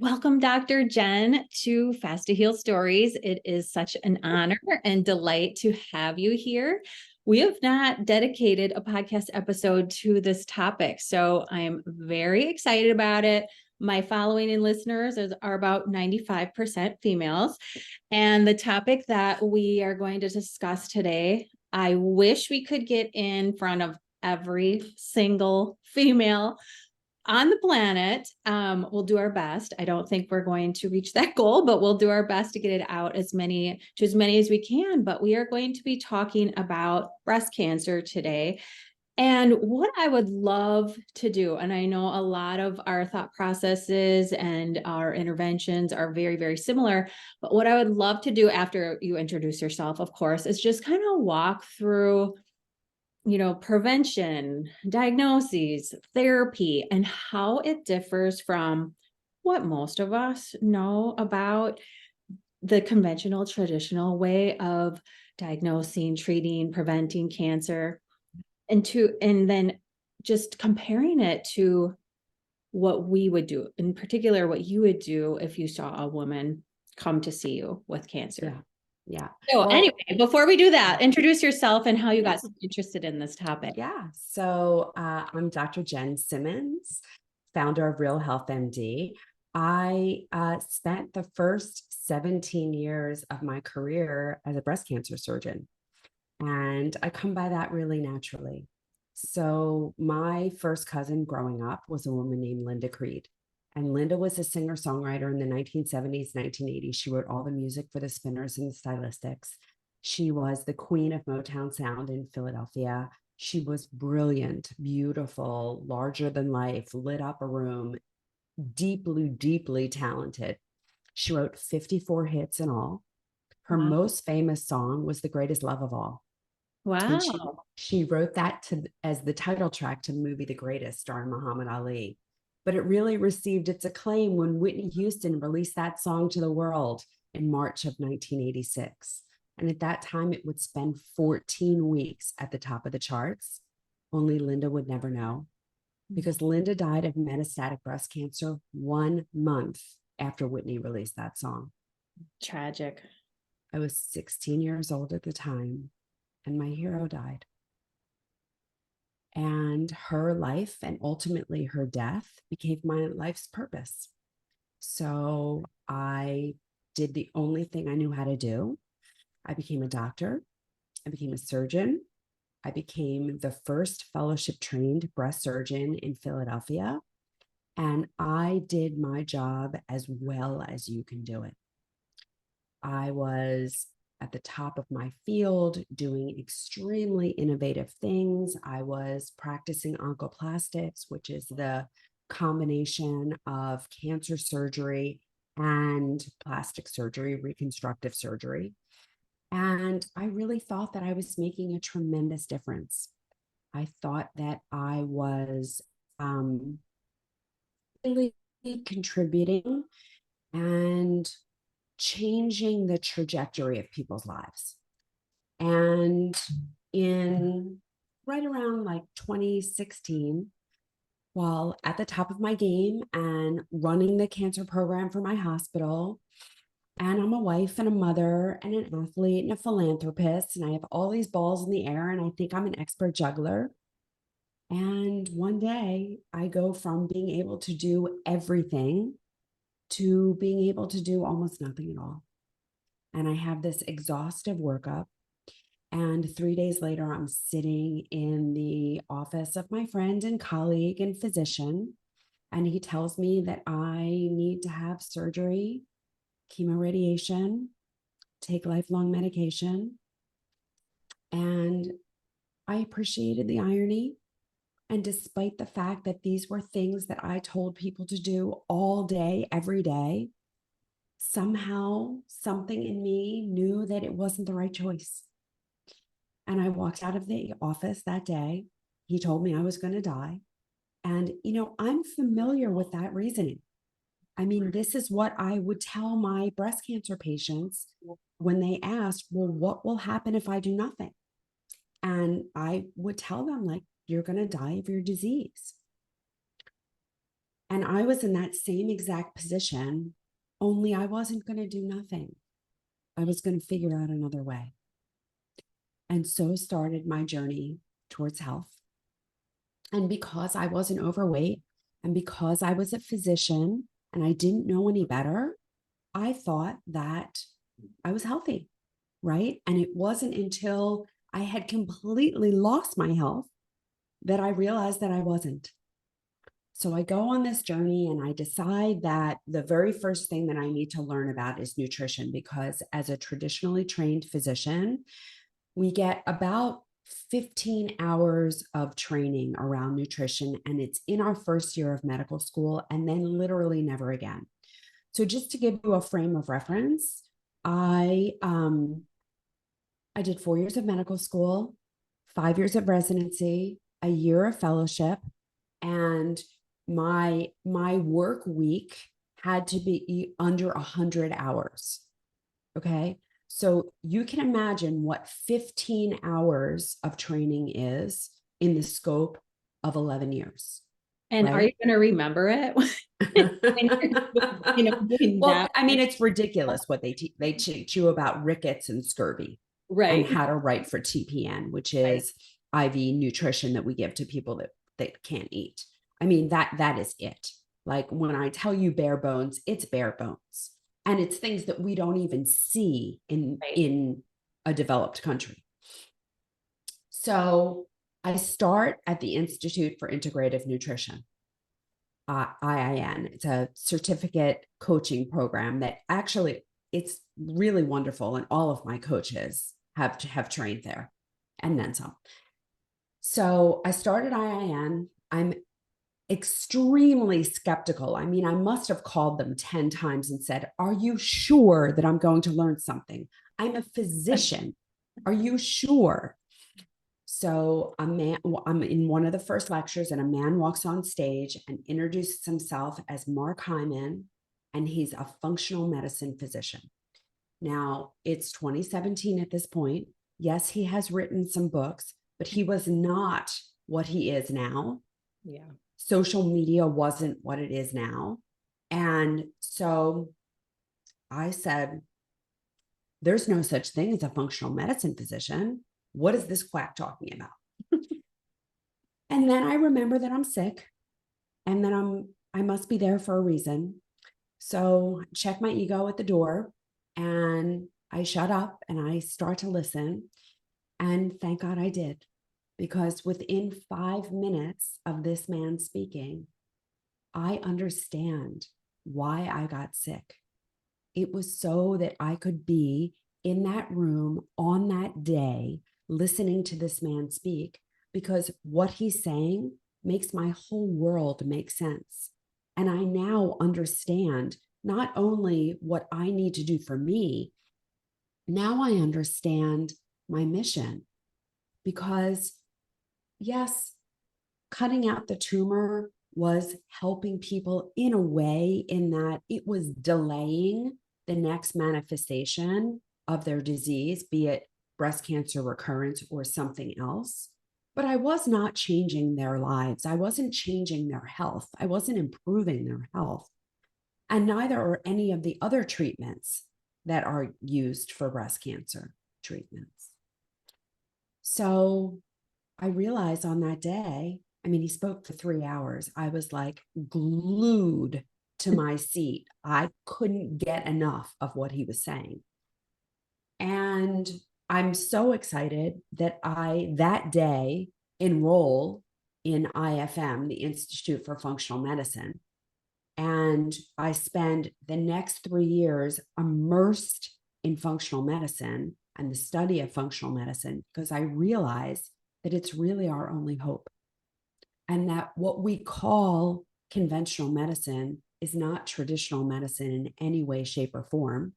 Welcome, Dr. Jenn, to Fast to Heal Stories. It is such an honor and delight to have you here. We have not dedicated a podcast episode to this topic, so I'm very excited about it. My following and listeners are about 95% females. And the topic that we are going to discuss today, I wish we could get in front of every single female on the planet. We'll do our best. I don't think we're going to reach that goal, but we'll do our best to get it out as many as we can. But we are going to be talking about breast cancer today. And what I would love to do, and I know a lot of our thought processes and our interventions are very, very similar, but what I would love to do after you introduce yourself, of course, is just kind of walk through prevention, diagnoses, therapy, and how it differs from what most of us know about the conventional, traditional way of diagnosing, treating, preventing cancer, and then just comparing it to what we would do, in particular, what you would do if you saw a woman come to see you with cancer. Yeah. Yeah. So anyway, before we do that, introduce yourself and how you got so interested in this topic. Yeah. So I'm Dr. Jenn Simmons, founder of Real Health MD. I spent the first 17 years of my career as a breast cancer surgeon, and I come by that really naturally. So my first cousin growing up was a woman named Linda Creed. And Linda was a singer-songwriter in the 1970s, 1980s. She wrote all the music for the Spinners and the Stylistics. She was the queen of Motown sound in Philadelphia. She was brilliant, beautiful, larger than life, lit up a room, deeply, deeply talented. She wrote 54 hits in all. Her most famous song was The Greatest Love of All. Wow. And she wrote that as the title track to the movie The Greatest, starring Muhammad Ali. But it really received its acclaim when Whitney Houston released that song to the world in March of 1986. And at that time, it would spend 14 weeks at the top of the charts. Only Linda would never know, because Linda died of metastatic breast cancer 1 month after Whitney released that song. Tragic. I was 16 years old at the time, and my hero died. And her life and ultimately her death became my life's purpose. So I did the only thing I knew how to do. I became a doctor. I became a surgeon. I became the first fellowship trained breast surgeon in Philadelphia. And I did my job as well as you can do it. I was at the top of my field, doing extremely innovative things. I was practicing oncoplastics, which is the combination of cancer surgery and plastic surgery, reconstructive surgery. And I really thought that I was making a tremendous difference. I thought that I was really contributing and changing the trajectory of people's lives. And in right around like 2016, while at the top of my game and running the cancer program for my hospital, and I'm a wife and a mother and an athlete and a philanthropist, and I have all these balls in the air, and I think I'm an expert juggler. And one day I go from being able to do everything to being able to do almost nothing at all. And I have this exhaustive workup. And 3 days later, I'm sitting in the office of my friend and colleague and physician. And he tells me that I need to have surgery, chemoradiation, take lifelong medication. And I appreciated the irony. And despite the fact that these were things that I told people to do all day, every day, somehow something in me knew that it wasn't the right choice. And I walked out of the office that day. He told me I was going to die. And, I'm familiar with that reasoning. I mean, this is what I would tell my breast cancer patients when they asked, well, what will happen if I do nothing? And I would tell them, like, you're going to die of your disease. And And I was in that same exact position, only I wasn't going to do nothing. I was going to figure out another way. And so started my journey towards health. And because I wasn't overweight and because I was a physician and I didn't know any better, I thought that I was healthy, right? And it wasn't until I had completely lost my health that I realized that I wasn't. So I go on this journey and I decide that the very first thing that I need to learn about is nutrition, because as a traditionally trained physician, we get about 15 hours of training around nutrition, and it's in our first year of medical school and then literally never again. So just to give you a frame of reference, I did 4 years of medical school, 5 years of residency, a year of fellowship, and my work week had to be under 100 hours. Okay. So you can imagine what 15 hours of training is in the scope of 11 years. And are you Right? going to remember it? Doing Well, that. I mean, it's ridiculous what they teach you about rickets and scurvy and Right. how to write for TPN, which is IV nutrition that we give to people that can't eat. I mean, that is it. Like when I tell you bare bones, it's bare bones. And it's things that we don't even see in a developed country. So I start at the Institute for Integrative Nutrition, IIN. It's a certificate coaching program that actually it's really wonderful. And all of my coaches have trained there and then some. So I started IIN. I'm extremely skeptical. I mean, I must have called them 10 times and said, "Are you sure that I'm going to learn something? I'm a physician. Are you sure?" So I'm in one of the first lectures, and a man walks on stage and introduces himself as Mark Hyman, and he's a functional medicine physician. Now, it's 2017 at this point. Yes, he has written some books, but he was not what he is now. Yeah. Social media wasn't what it is now. And so I said, "There's no such thing as a functional medicine physician. What is this quack talking about?" And then I remember that I'm sick and that I must be there for a reason. So I check my ego at the door and I shut up and I start to listen. And thank God I did, because within 5 minutes of this man speaking, I understand why I got sick. It was so that I could be in that room on that day, listening to this man speak, because what he's saying makes my whole world make sense. And I now understand not only what I need to do for me, now I understand my mission. Because yes, cutting out the tumor was helping people in a way, in that it was delaying the next manifestation of their disease, be it breast cancer recurrence or something else. But I was not changing their lives. I wasn't changing their health. I wasn't improving their health. And neither are any of the other treatments that are used for breast cancer treatments. So I realized on that day, I mean, he spoke for 3 hours. I was like glued to my seat. I couldn't get enough of what he was saying. And I'm so excited that I, that day, enroll in IFM, the Institute for Functional Medicine. And I spend the next 3 years immersed in functional medicine and the study of functional medicine, because I realize that it's really our only hope. And that what we call conventional medicine is not traditional medicine in any way, shape, or form.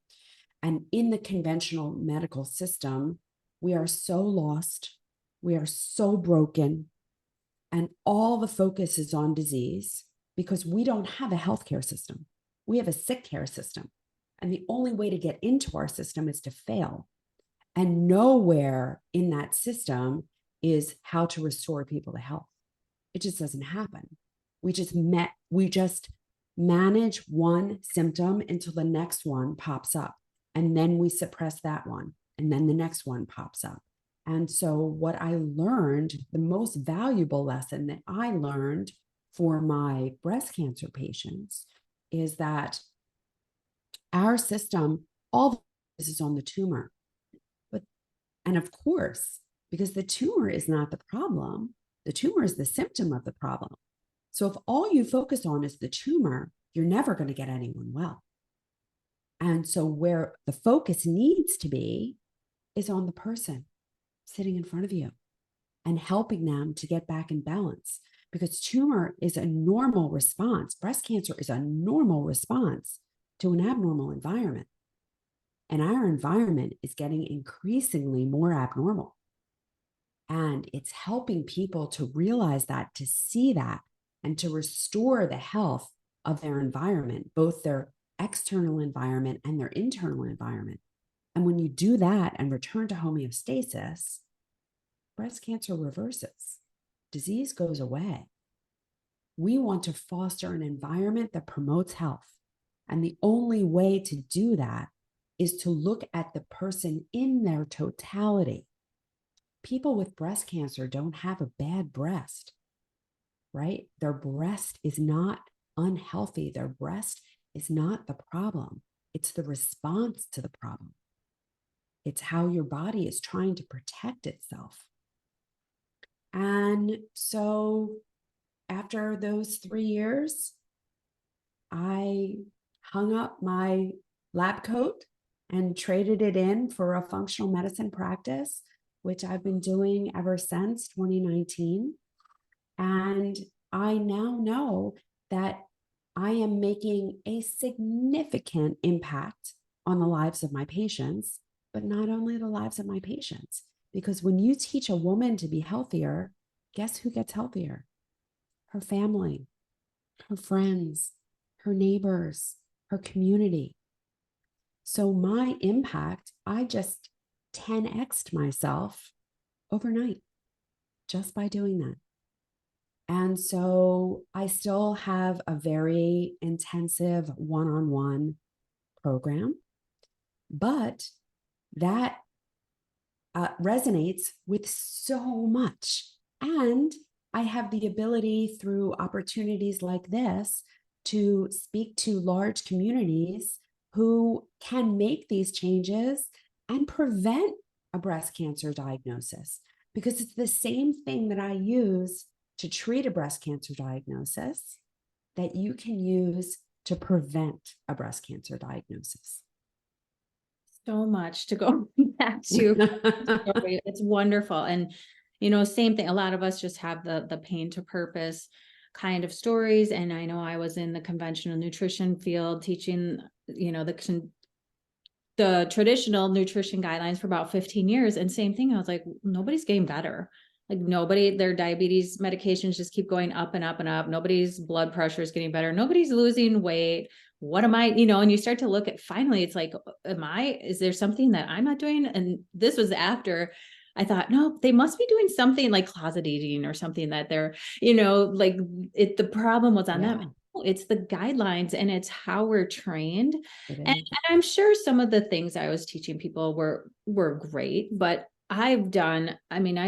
And in the conventional medical system, we are so lost, we are so broken, and all the focus is on disease because we don't have a healthcare system. We have a sick care system. And the only way to get into our system is to fail. And nowhere in that system is how to restore people to health. It just doesn't happen. We just manage one symptom until the next one pops up. And then we suppress that one. And then the next one pops up. And so what I learned, the most valuable lesson that I learned for my breast cancer patients is that our system, all this is on the tumor. And of course, because the tumor is not the problem, the tumor is the symptom of the problem. So if all you focus on is the tumor, you're never going to get anyone well. And so where the focus needs to be is on the person sitting in front of you and helping them to get back in balance, because tumor is a normal response. Breast cancer is a normal response to an abnormal environment. And our environment is getting increasingly more abnormal. And it's helping people to realize that, to see that, and to restore the health of their environment, both their external environment and their internal environment. And when you do that and return to homeostasis, breast cancer reverses. Disease goes away. We want to foster an environment that promotes health. And the only way to do that is to look at the person in their totality. People with breast cancer don't have a bad breast, right? Their breast is not unhealthy. Their breast is not the problem. It's the response to the problem. It's how your body is trying to protect itself. And so after those 3 years, I hung up my lab coat and traded it in for a functional medicine practice, which I've been doing ever since 2019. And I now know that I am making a significant impact on the lives of my patients, but not only the lives of my patients, because when you teach a woman to be healthier, guess who gets healthier? Her family, her friends, her neighbors, her community. So my impact, I just 10x'd myself overnight just by doing that. And so I still have a very intensive one-on-one program, but that resonates with so much. And I have the ability through opportunities like this to speak to large communities who can make these changes and prevent a breast cancer diagnosis, because it's the same thing that I use to treat a breast cancer diagnosis that you can use to prevent a breast cancer diagnosis. So much to go back to. It's wonderful. And, same thing. A lot of us just have the pain to purpose kind of stories. And I know I was in the conventional nutrition field teaching, the traditional nutrition guidelines for about 15 years. And same thing. I was like, nobody's getting better. Like their diabetes medications just keep going up and up and up. Nobody's blood pressure is getting better. Nobody's losing weight. What am I, and you start to look at, finally, it's like, is there something that I'm not doing? And this was after I thought, no, they must be doing something like closet eating or something that they're, the problem was on them. It's the guidelines and it's how we're trained. And I'm sure some of the things I was teaching people were great, but I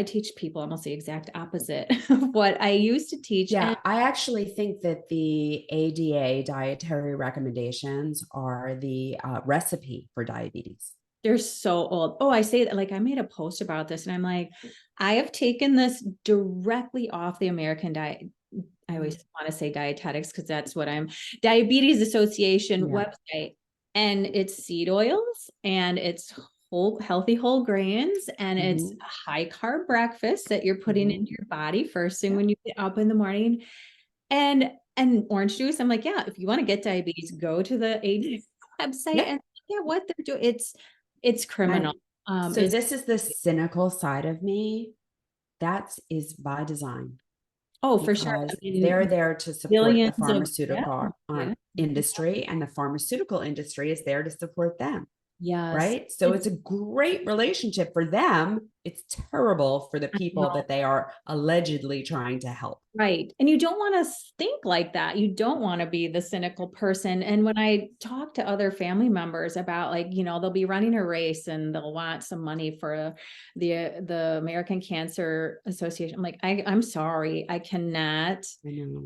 teach people almost the exact opposite of what I used to teach. Yeah, I actually think that the ADA dietary recommendations are the recipe for diabetes. They're so old. Oh, I say that, like, I made a post about this and I'm like, I have taken this directly off the American diet. I always want to say dietetics because that's what Diabetes Association website, and it's seed oils and it's healthy whole grains, and it's a high carb breakfast that you're putting into your body first thing when you get up in the morning, and orange juice. I'm like, yeah, if you want to get diabetes, go to the ADA website and what they're doing. It's criminal. So this is the cynical side of me. That is by design. Oh, for sure. They're there to support the pharmaceutical industry, and the pharmaceutical industry is there to support them. Yes. right? So it's a great relationship for them. It's terrible for the people that they are allegedly trying to help. Right. And you don't want to think like that. You don't want to be the cynical person. And when I talk to other family members about, like, they'll be running a race and they'll want some money for the American Cancer Association. I'm like, I'm sorry, I cannot I know.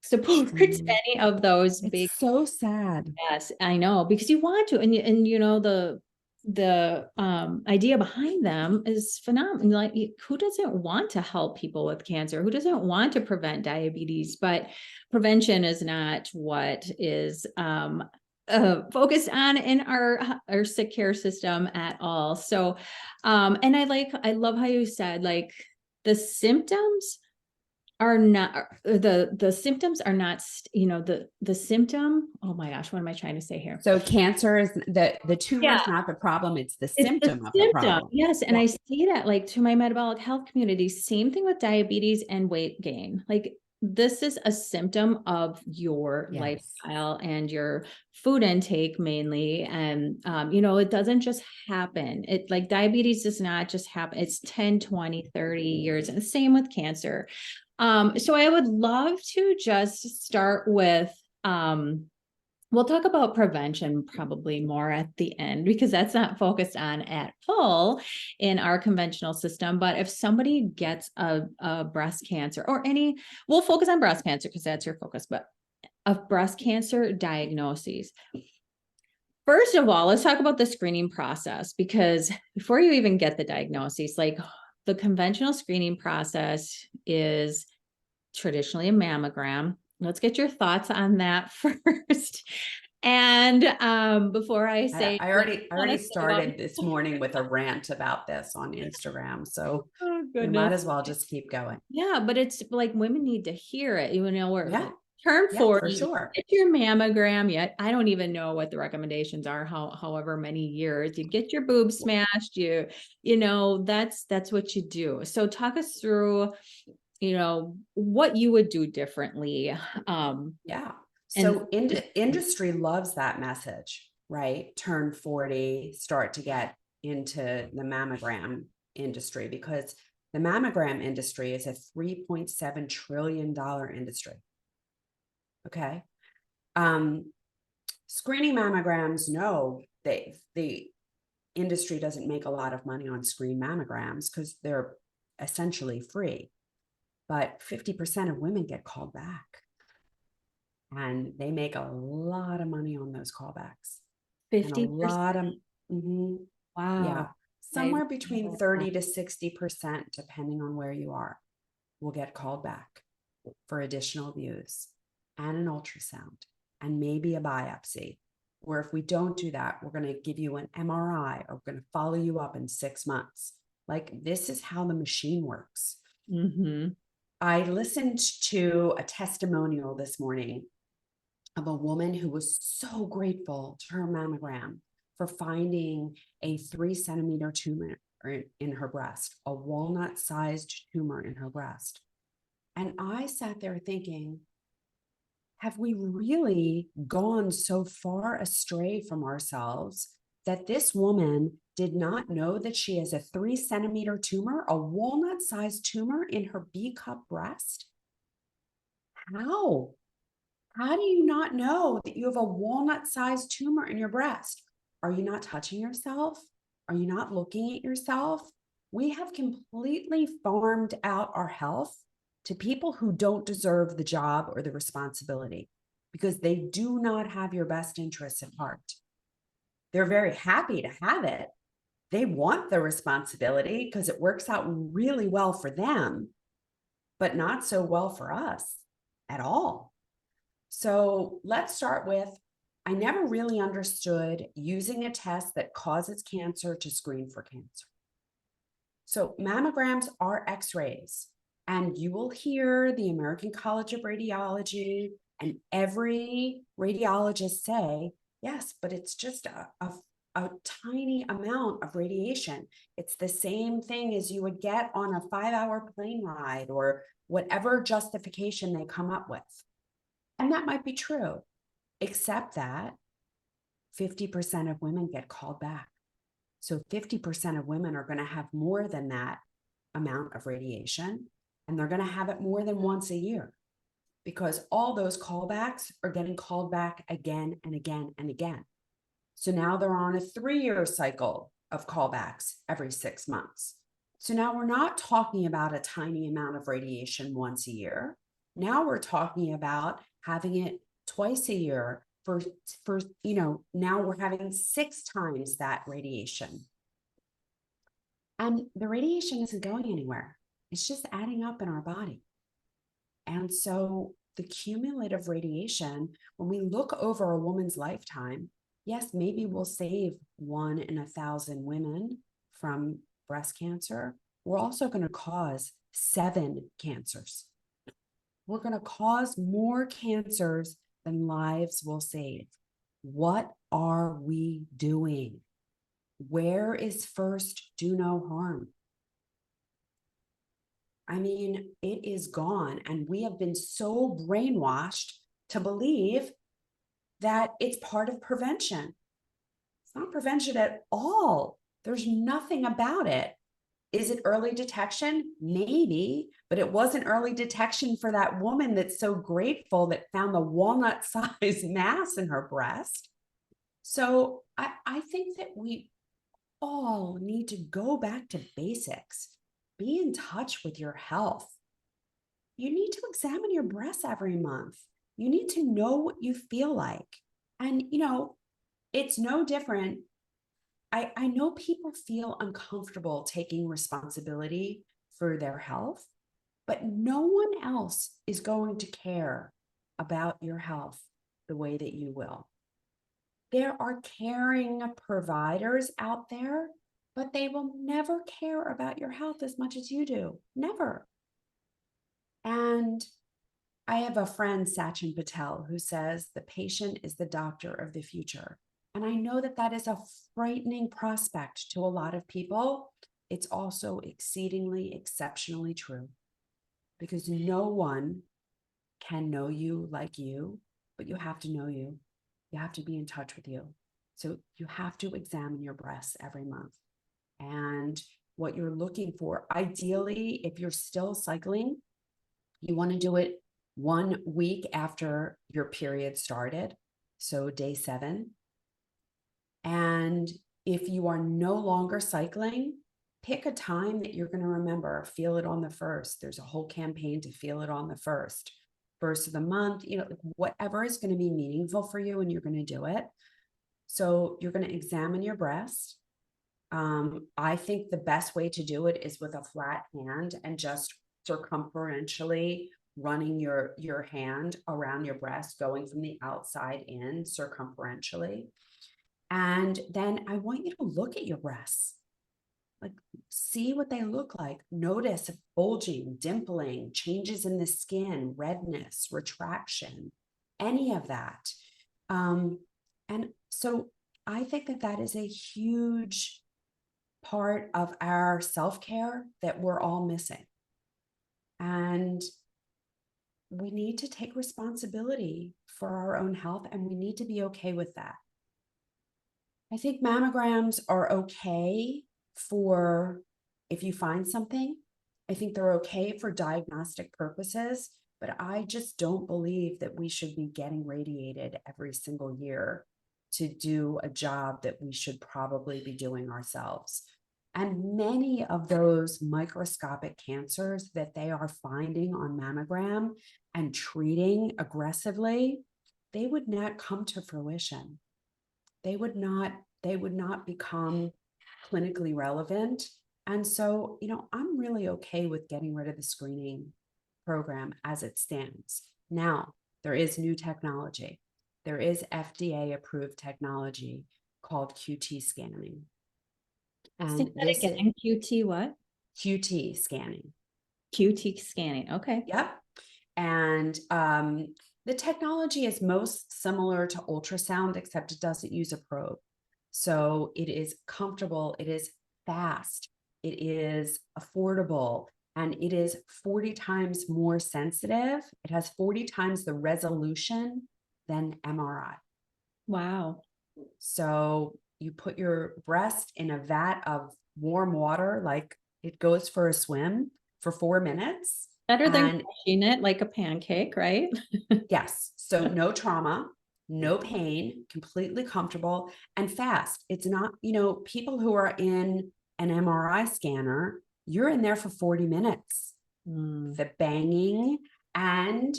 support any of those big. It's so sad. Yes, I know, because you want to, and the idea behind them is phenomenal. Like, who doesn't want to help people with cancer? Who doesn't want to prevent diabetes? But prevention is not what is focused on in our sick care system at all. So, and I love how you said, like, the symptoms are not the symptoms are not, the symptom. Oh my gosh, what am I trying to say here? So cancer is the tumor Yeah, is not the problem. It's the it's the symptom of the symptom. problem. Yes. And Yeah. I see that, like, to my metabolic health community, same thing with diabetes and weight gain. Like, this is a symptom of your Yes. lifestyle and your food intake mainly. And, it doesn't just happen. It, like, diabetes does not just happen. It's 10, 20, 30 years. And the same with cancer. So I would love to just start with, we'll talk about prevention probably more at the end, because that's not focused on at all in our conventional system. But if somebody gets a breast cancer or we'll focus on breast cancer because that's your focus, but of breast cancer diagnoses. First of all, let's talk about the screening process, because before you even get the diagnosis, like, the conventional screening process is traditionally a mammogram. Let's get your thoughts on that first. And before I say, I already started this morning with a rant about this on Instagram. So oh we goodness, might as well just keep going. yeah, but it's like women need to hear it. We're Yeah. turn Yeah, 40, for sure. get your mammogram. Yet I don't even know what the recommendations are. However many years you get your boobs smashed, that's what you do. So talk us through, what you would do differently. Yeah. And So industry loves that message, right? Turn 40, start to get into the mammogram industry, because the mammogram industry is a $3.7 trillion industry. Okay. Screening mammograms, no, the industry doesn't make a lot of money on screen mammograms because they're essentially free. But 50% of women get called back. And they make a lot of money on those callbacks. 50%. And a lot of, Wow. yeah, somewhere between 30 to 60%, depending on where you are, will get called back for additional views and an ultrasound and maybe a biopsy. Or if we don't do that, we're going to give you an MRI, or we're going to follow you up in 6 months. Like, this is how the machine works. Mm-hmm. I listened to a testimonial this morning of a woman who was so grateful to her mammogram for finding a 3-centimeter tumor in her breast, a walnut-sized tumor in her breast. And I sat there thinking, have we really gone so far astray from ourselves that this woman did not know that she has a 3-centimeter tumor, a walnut-sized tumor in her B-cup breast? How? How do you not know that you have a walnut-sized tumor in your breast? Are you not touching yourself? Are you not looking at yourself? We have completely farmed out our health to people who don't deserve the job or the responsibility, because they do not have your best interests at heart. They're very happy to have it. They want the responsibility because it works out really well for them, but not so well for us at all. So let's start with, I never really understood using a test that causes cancer to screen for cancer. So mammograms are x-rays, and you will hear the American College of Radiology and every radiologist say, yes, but it's just a tiny amount of radiation. It's the same thing as you would get on a 5-hour plane ride, or whatever justification they come up with. And that might be true, except that 50% of women get called back. So 50% of women are going to have more than that amount of radiation, and they're going to have it more than once a year, because all those callbacks are getting called back again and again and again. So now they're on a 3-year cycle of callbacks every 6 months. So now we're not talking about a tiny amount of radiation once a year. Now we're talking about having it twice a year for now we're having 6 times that radiation. And the radiation isn't going anywhere. It's just adding up in our body. And so the cumulative radiation, when we look over a woman's lifetime, yes, maybe we'll save 1 in 1,000 women from breast cancer. We're also going to cause 7 cancers. We're going to cause more cancers than lives will save. What are we doing? Where is first do no harm? I mean, it is gone. And we have been so brainwashed to believe that it's part of prevention. It's not prevention at all. There's nothing about it. Is it early detection? Maybe, but it wasn't early detection for that woman that's so grateful that found the walnut-sized mass in her breast. So I think that we all need to go back to basics. Be in touch with your health. You need to examine your breasts every month. You need to know what you feel like. And, it's no different. I know people feel uncomfortable taking responsibility for their health, but no one else is going to care about your health the way that you will. There are caring providers out there, but they will never care about your health as much as you do. Never. And I have a friend, Sachin Patel, who says the patient is the doctor of the future. And I know that that is a frightening prospect to a lot of people. It's also exceedingly, exceptionally true, because no one can know you like you, but you have to know you. You have to be in touch with you. So you have to examine your breasts every month. And what you're looking for, ideally, if you're still cycling, you want to do it 1 week after your period started, so day 7. And if you are no longer cycling, pick a time that you're going to remember. Feel it on the 1st. There's a whole campaign to feel it on the 1st of the month, whatever is going to be meaningful for you, and you're going to do it. So you're going to examine your breast. I think the best way to do it is with a flat hand and just circumferentially running your hand around your breast, going from the outside in circumferentially. And then I want you to look at your breasts, like see what they look like. Notice bulging, dimpling, changes in the skin, redness, retraction, any of that. And so I think that that is a huge part of our self-care that we're all missing. And we need to take responsibility for our own health, and we need to be okay with that. I think mammograms are okay for if you find something. I think they're okay for diagnostic purposes, but I just don't believe that we should be getting radiated every single year to do a job that we should probably be doing ourselves. And many of those microscopic cancers that they are finding on mammogram and treating aggressively, they would not come to fruition. They would not become clinically relevant. And so, I'm really okay with getting rid of the screening program as it stands. Now, there is new technology. There is FDA approved technology called QT scanning. And this again, QT what? QT scanning. QT scanning. Okay. Yep. And the technology is most similar to ultrasound, except it doesn't use a probe. So it is comfortable, it is fast, it is affordable, and it is 40 times more sensitive. It has 40 times the resolution than MRI. Wow. So you put your breast in a vat of warm water, like it goes for a swim for 4 minutes. Better than And crushing it like a pancake, right? yes, so no trauma, no pain, completely comfortable and fast. It's not, people who are in an MRI scanner, you're in there for 40 minutes. Mm, The banging and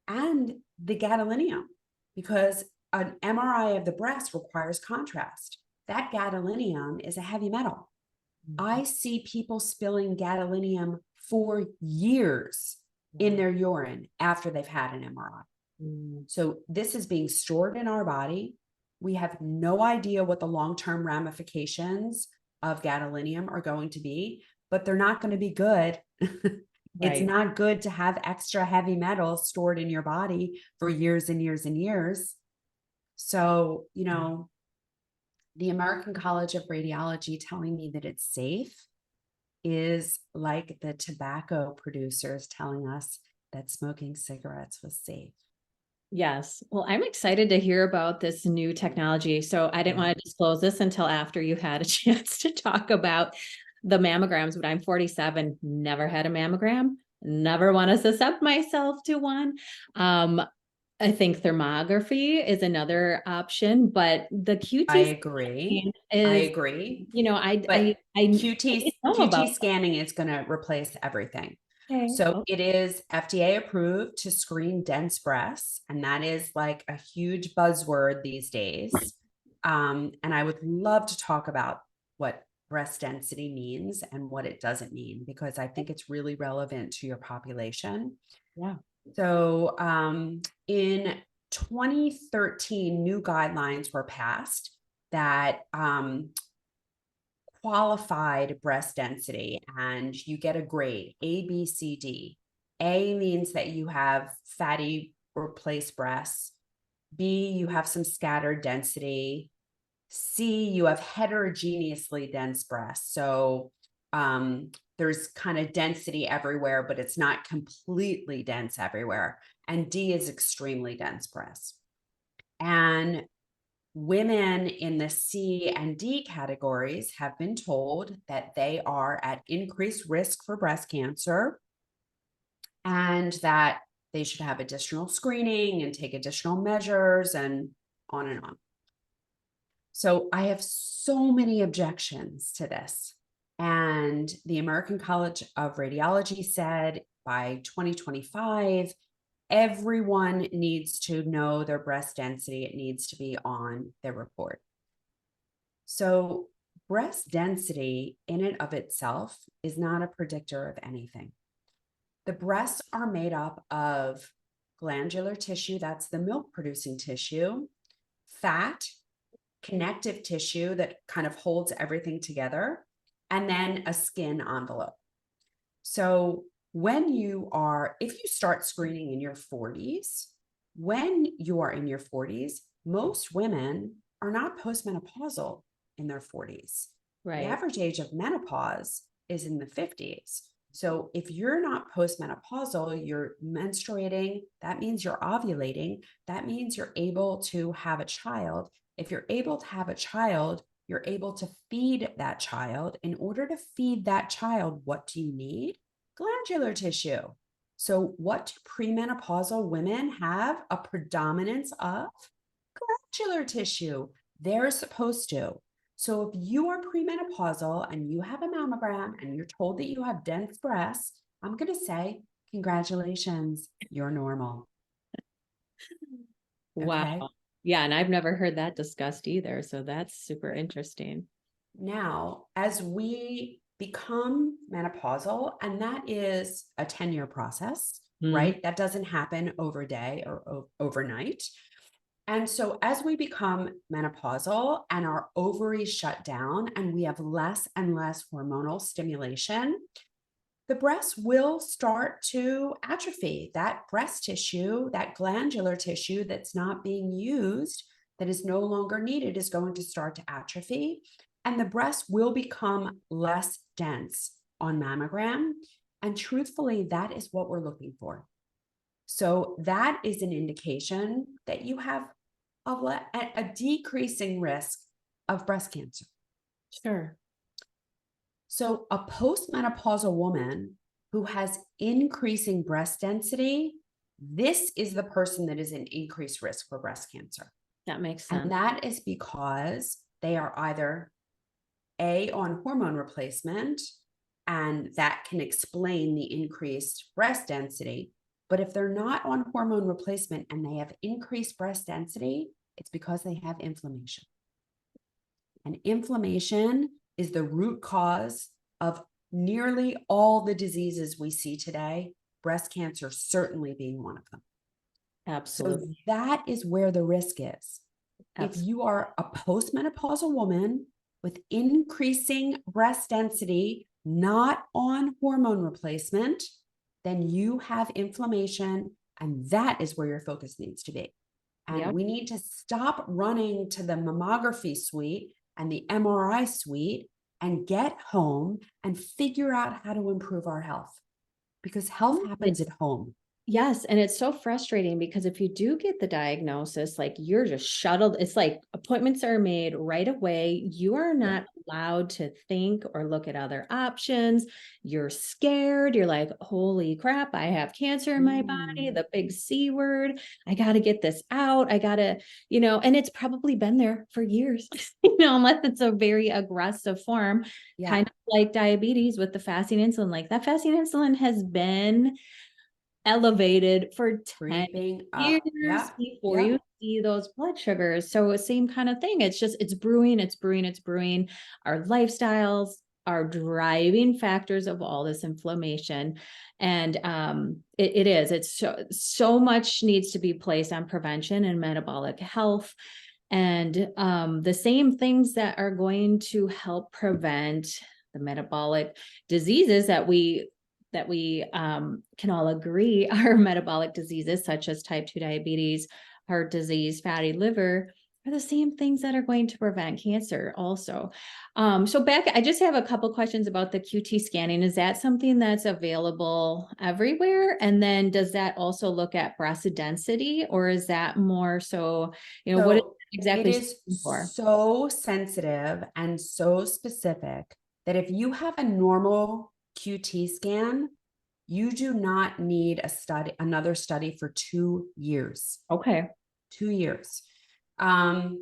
the gadolinium, because an MRI of the breast requires contrast. That gadolinium is a heavy metal. I see people spilling gadolinium for years in their urine after they've had an MRI. mm, So this is being stored in our body. We have no idea what the long-term ramifications of gadolinium are going to be, but they're not going to be good. It's right. not good to have extra heavy metals stored in your body for years and years and years. So, the American College of Radiology telling me that it's safe is like the tobacco producers telling us that smoking cigarettes was safe. Yes. Well, I'm excited to hear about this new technology. So I didn't Yeah. want to disclose this until after you had a chance to talk about the mammograms, but I'm 47, never had a mammogram, never want to subject myself to one. Um, I think thermography is another option, but the I QT agree. scanning I is, agree. I But didn't know about QT scanning is going to replace everything. that. Okay. So Oh, it is FDA approved to screen dense breasts, and that is like a huge buzzword these days. And I would love to talk about what breast density means and what it doesn't mean, because I think it's really relevant to your population. yeah. So in 2013, new guidelines were passed that qualified breast density, and you get a grade A, B, C, D. A means that you have fatty replaced breasts. B, you have some scattered density. C, you have heterogeneously dense breasts. So there's kind of density everywhere, but it's not completely dense everywhere. And D is extremely dense breasts. And women in the C and D categories have been told that they are at increased risk for breast cancer, and that they should have additional screening and take additional measures and on and on. So I have so many objections to this. And the American College of Radiology said by 2025, everyone needs to know their breast density. It needs to be on their report. So breast density in and of itself is not a predictor of anything. The breasts are made up of glandular tissue, that's the milk producing tissue, fat, connective tissue that kind of holds everything together, and then a skin envelope. So if you start screening in your 40s, when you are in your 40s, most women are not postmenopausal in their 40s. The Right. average age of menopause is in the 50s. So if you're not postmenopausal, you're menstruating, that means you're ovulating, that means you're able to have a child. If you're able to have a child, you're able to feed that child. In order to feed that child, what do you need? Glandular tissue. So what do premenopausal women have a predominance of? Glandular tissue. They're supposed to. So if you are premenopausal and you have a mammogram and you're told that you have dense breasts, I'm going to say, congratulations, you're normal. Wow. Okay. Yeah, and I've never heard that discussed either. So that's super interesting. Now, as we become menopausal, and that is a 10-year process, Mhm. right? That doesn't happen over day or overnight. And so as we become menopausal and our ovaries shut down and we have less and less hormonal stimulation, the breast will start to atrophy. That breast tissue, that glandular tissue that's not being used, that is no longer needed, is going to start to atrophy. And the breast will become less dense on mammogram. And truthfully, that is what we're looking for. So that is an indication that you have of a decreasing risk of breast cancer. Sure. So a postmenopausal woman who has increasing breast density, this is the person that is in increased risk for breast cancer. That makes And sense. that is because they are either on hormone replacement, and that can explain the increased breast density. But if they're not on hormone replacement and they have increased breast density, it's because they have inflammation. And inflammation is the root cause of nearly all the diseases we see today, breast cancer certainly being one of them. Absolutely. So that is where the risk is. If Absolutely. you are a postmenopausal woman with increasing breast density, not on hormone replacement, then you have inflammation, and that is where your focus needs to be. And Yep. we need to stop running to the mammography suite and the MRI suite and get home and figure out how to improve our health, because health happens at home. Yes, and it's so frustrating because if you do get the diagnosis, like you're just shuttled. It's like appointments are made right away. You are Yeah. not allowed to think or look at other options. You're scared. You're like, holy crap, I have cancer in my body, the big C word. I got to get this out. I got to, and it's probably been there for years, unless it's a very aggressive form, Yeah. kind of like diabetes with the fasting insulin. Like that fasting insulin has been elevated for 10 Creeping years up. Yeah. before Yeah. you see those blood sugars. So same kind of thing. It's brewing, it's brewing, it's brewing. Our lifestyles are driving factors of all this inflammation. And it's so much needs to be placed on prevention and metabolic health. And the same things that are going to help prevent the metabolic diseases that we can all agree are metabolic diseases such as type 2 diabetes, heart disease, fatty liver, are the same things that are going to prevent cancer also. So Beck, I just have a couple questions about the QT scanning. Is that something that's available everywhere? And then does that also look at breast density, or is that more so, what is So it exactly it is for? so sensitive and so specific that if you have a normal QT scan, you do not need another study for 2 years. Okay. 2 years. The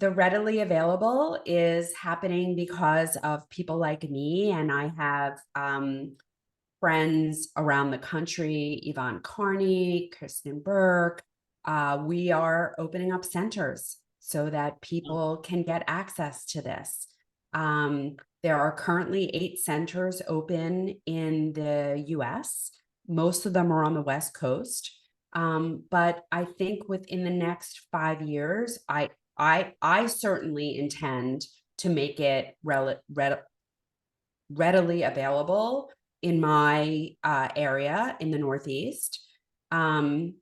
readily available is happening because of people like me, and I have friends around the country, Yvonne Carney, Kristen Burke. We are opening up centers so that people can get access to this. There are currently 8 centers open in the US. Most of them are on the West Coast. But I think within the next 5 years, I certainly intend to make it readily available in my area in the Northeast. And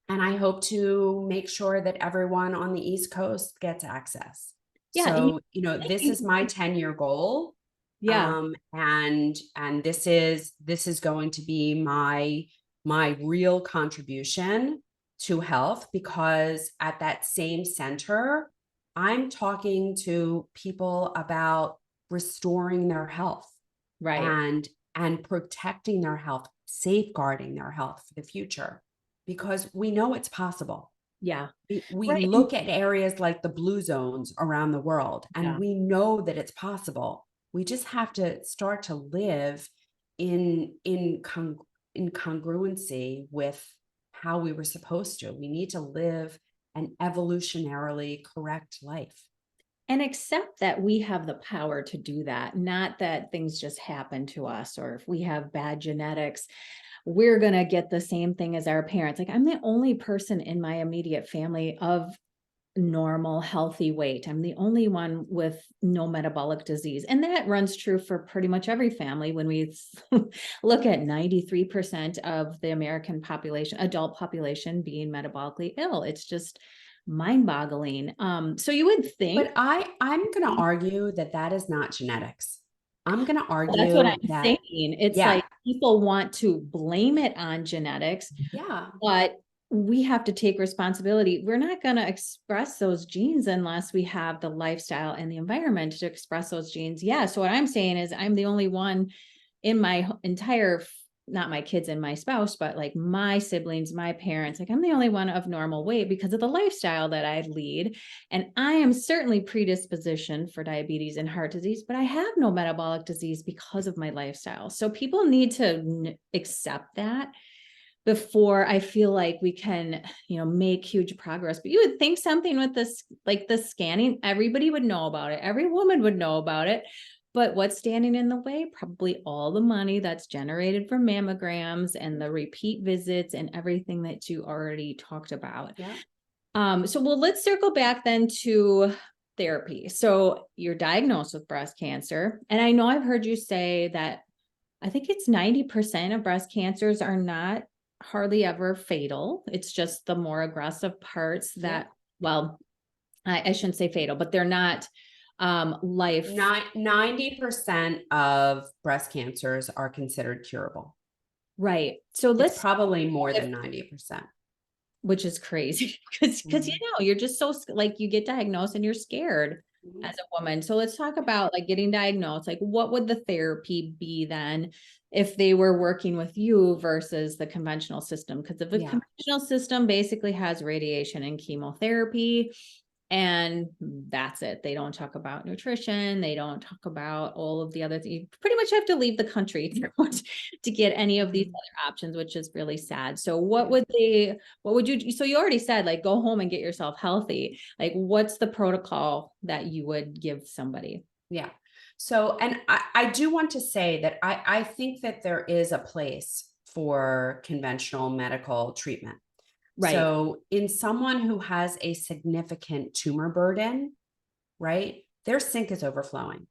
I hope to make sure that everyone on the East Coast gets access. Yeah. So, this is my 10-year goal. Yeah. And this is going to be my real contribution to health, because at that same center, I'm talking to people about restoring their health Right. and protecting their health, safeguarding their health for the future, because we know it's possible. Yeah. We Right. look at areas like the blue zones around the world, and Yeah. we know that it's possible. We just have to start to live in congruency with how we were supposed to. We need to live an evolutionarily correct life. And accept that we have the power to do that, not that things just happen to us, or if we have bad genetics, we're going to get the same thing as our parents. Like I'm the only person in my immediate family of normal, healthy weight. I'm the only one with no metabolic disease. And that runs true for pretty much every family. When we look at 93% of the American population, adult population being metabolically ill, it's just mind-boggling. So you would think. But I'm going to argue that that is not genetics. I'm going to That's what argue I'm that, saying. It's yeah, like people want to blame it on genetics, yeah, but we have to take responsibility. We're not going to express those genes unless we have the lifestyle and the environment to express those genes. Yeah. So what I'm saying is I'm the only one in my entire, not my kids and my spouse, but like my siblings, my parents, like I'm the only one of normal weight because of the lifestyle that I lead. And I am certainly predispositioned for diabetes and heart disease, but I have no metabolic disease because of my lifestyle. So people need to accept that before I feel like we can, make huge progress. But you would think something with this, like the scanning, everybody would know about it. Every woman would know about it. But what's standing in the way? Probably all the money that's generated from mammograms and the repeat visits and everything that you already talked about. Yeah. Let's circle back then to therapy. So you're diagnosed with breast cancer. And I know I've heard you say that I think it's 90% of breast cancers are not hardly ever fatal. It's just the more aggressive parts that, well, I shouldn't say fatal, but they're not life. 90% of breast cancers are considered curable. Right. So it's probably more than 90%. Which is crazy because you're just so like you get diagnosed and you're scared as a woman. So let's talk about like getting diagnosed. Like what would the therapy be then if they were working with you versus the conventional system? Because the conventional system basically has radiation and chemotherapy. And that's it. They don't talk about nutrition. They don't talk about all of the other things. You pretty much have to leave the country to get any of these other options, which is really sad. So what would you, so you already said, like, go home and get yourself healthy. Like, what's the protocol that you would give somebody? Yeah. So, and I do want to say that I think that there is a place for conventional medical treatment. Right. So in someone who has a significant tumor burden, right, their sink is overflowing.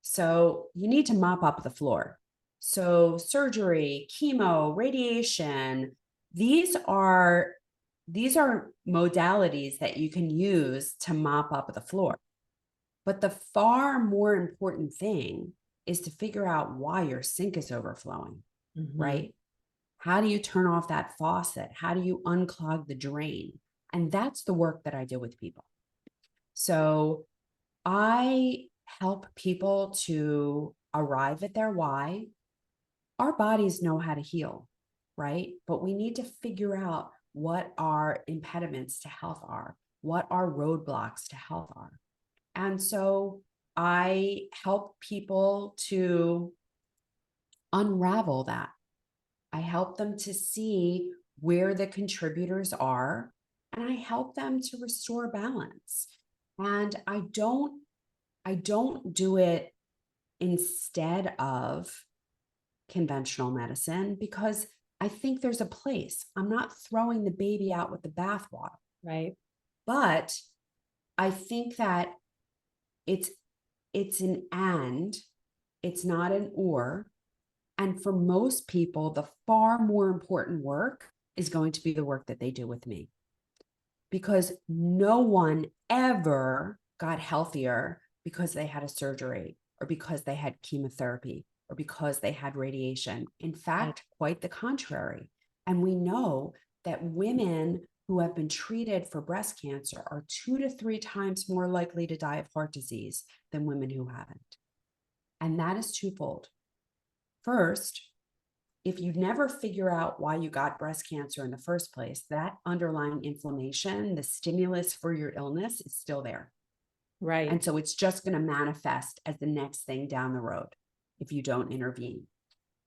So you need to mop up the floor. So surgery, chemo, radiation, these are modalities that you can use to mop up the floor. But the far more important thing is to figure out why your sink is overflowing, right? How do you turn off that faucet? How do you unclog the drain? And that's the work that I do with people. So I help people to arrive at their why. Our bodies know how to heal, right? But we need to figure out what our impediments to health are, what our roadblocks to health are. And so I help people to unravel that. I help them to see where the contributors are, and I help them to restore balance. And I don't do it instead of conventional medicine because I think there's a place. I'm not throwing the baby out with the bathwater. Right. But I think that it's an and, it's not an or. And for most people, the far more important work is going to be the work that they do with me. Because no one ever got healthier because they had a surgery or because they had chemotherapy or because they had radiation. In fact, quite the contrary. And we know that women who have been treated for breast cancer are 2 to 3 times more likely to die of heart disease than women who haven't. And that is twofold. First, if you never figure out why you got breast cancer in the first place, that underlying inflammation, the stimulus for your illness is still there. Right. And so it's just going to manifest as the next thing down the road if you don't intervene.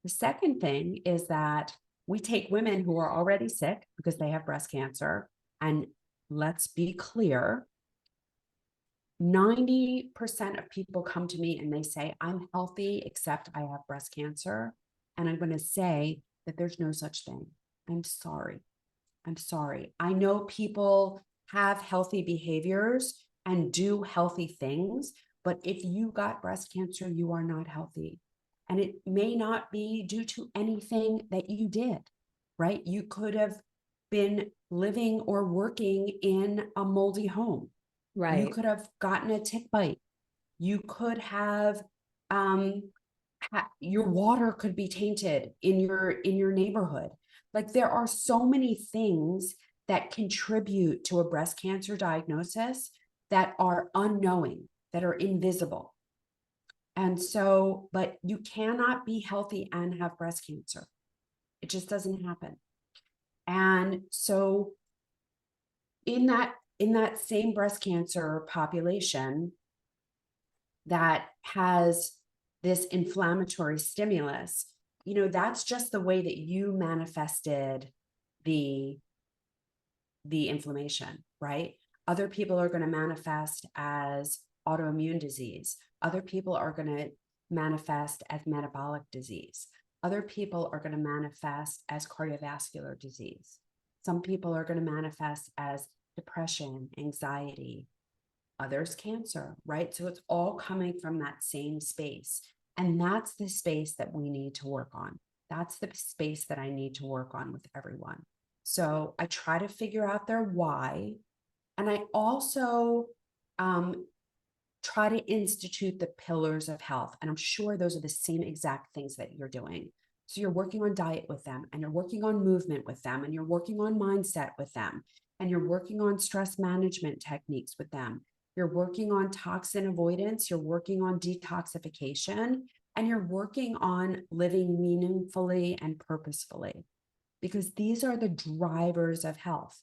The second thing is that we take women who are already sick because they have breast cancer, and let's be clear, 90% of people come to me and they say, I'm healthy, except I have breast cancer. And I'm going to say that there's no such thing. I'm sorry. I'm sorry. I know people have healthy behaviors and do healthy things, but if you got breast cancer, you are not healthy. And it may not be due to anything that you did, right? You could have been living or working in a moldy home. Right. You could have gotten a tick bite. You could have, your water could be tainted in your neighborhood. Like there are so many things that contribute to a breast cancer diagnosis that are unknowing, that are invisible. And so, but you cannot be healthy and have breast cancer. It just doesn't happen. And so in that same breast cancer population that has this inflammatory stimulus, that's just the way that you manifested the inflammation, right? Other people are going to manifest as autoimmune disease. Other people are going to manifest as metabolic disease. Other people are going to manifest as cardiovascular disease. Some people are going to manifest as depression, anxiety, others cancer, right? So it's all coming from that same space. And that's the space that we need to work on. That's the space that I need to work on with everyone. So I try to figure out their why. And I also try to institute the pillars of health. And I'm sure those are the same exact things that you're doing. So you're working on diet with them, and you're working on movement with them, and you're working on mindset with them, and you're working on stress management techniques with them. You're working on toxin avoidance, you're working on detoxification, and you're working on living meaningfully and purposefully, because these are the drivers of health.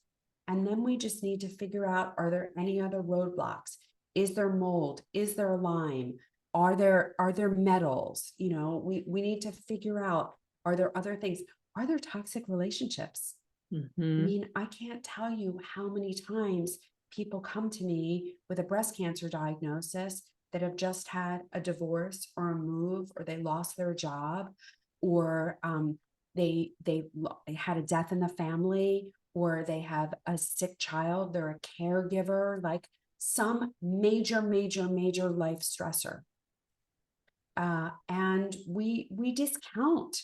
And then we just need to figure out, are there any other roadblocks? Is there mold? Is there Lyme? Are there metals? We need to figure out, are there other things? Are there toxic relationships? Mm-hmm. I mean, I can't tell you how many times people come to me with a breast cancer diagnosis that have just had a divorce or a move, or they lost their job, or they had a death in the family, or they have a sick child, they're a caregiver, like some major life stressor. And we discount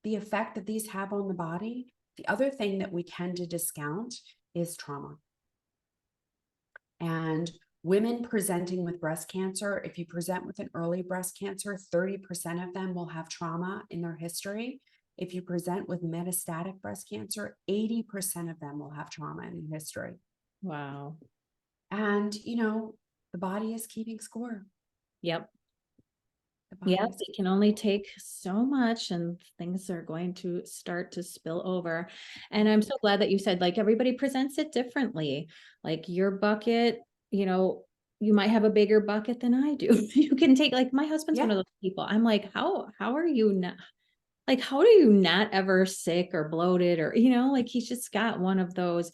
the effect that these have on the body. The other thing that we tend to discount is trauma. And women presenting with breast cancer, if you present with an early breast cancer, 30% of them will have trauma in their history. If you present with metastatic breast cancer, 80% of them will have trauma in history. Wow. And, the body is keeping score. Yep. Yep, it can only take so much, and things are going to start to spill over. And I'm so glad that you said, like, everybody presents it differently. Like your bucket, you might have a bigger bucket than I do. You can take, like, my husband's one of those people. I'm like, how are you not, like, how do you not ever sick or bloated, or, like, he's just got one of those